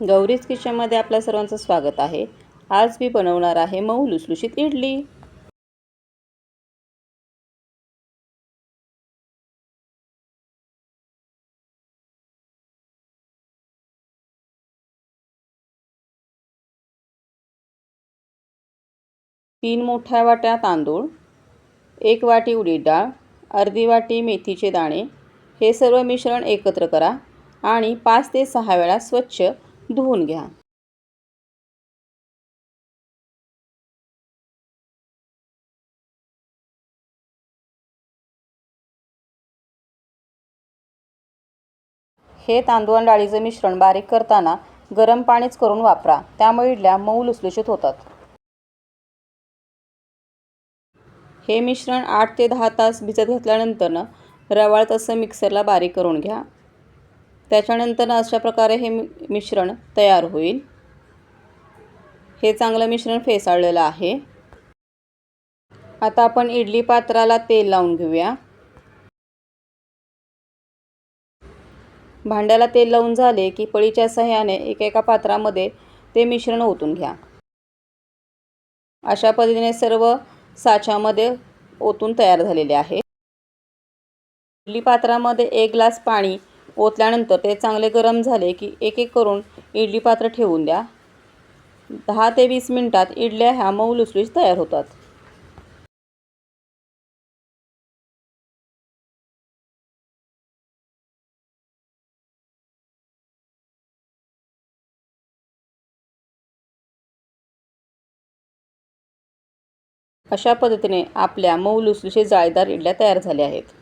गौरीज किचनमध्ये आपल्या सर्वांचं स्वागत आहे। आज मी बनवणार आहे मऊ लुसलुशीत इडली। तीन मोठ्या वाट्या तांदूळ, 1 वाटी उडीद डाळ, अर्धी वाटी मेथीचे दाणे हे सर्व मिश्रण एकत्र करा आणि 5 ते 6 वेळा स्वच्छ धुवून घ्या। हे तांदूळ आणि डाळीचे मिश्रण बारीक करताना गरम पाणीच करून वापरा, त्यामुळे इडल्या मऊ लुसलुशीत होतात। हे मिश्रण 8 ते 10 तास भिजत घातल्यानंतर रवाळ तसं मिक्सरला बारीक करून घ्या। त्याच्यानंतर अशा प्रकारे हे मिश्रण तयार होईल। हे चांगलं मिश्रण फेसाळलेलं आहे। आता आपण इडली पात्राला तेल लावून घेऊया। भांड्याला तेल लावून झाले की पळीच्या सहाय्याने एकेका पात्रामध्ये ते मिश्रण ओतून घ्या। अशा पद्धतीने सर्व साच्यामध्ये ओतून तयार झालेले आहे। इडली पात्रामध्ये 1 ग्लास पाणी ओतल्यानंतर ते चांगले गरम झाले की एक एक करून इडली पात्र ठेवून द्या। 10 ते 20 मिनिटात इडल्या ह्या मऊ लुसलुशीत तयार होतात। अशा पद्धतीने आपल्या मऊ लुसलुशीत जाळीदार इडल्या तयार झाल्या आहेत।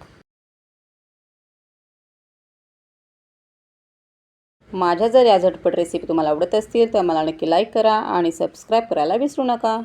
माझ्या जर या झटपट रेसिपी तुम्हाला आवडत असतील तर मला नक्की लाईक करा आणि सबस्क्राईब करायला विसरू नका।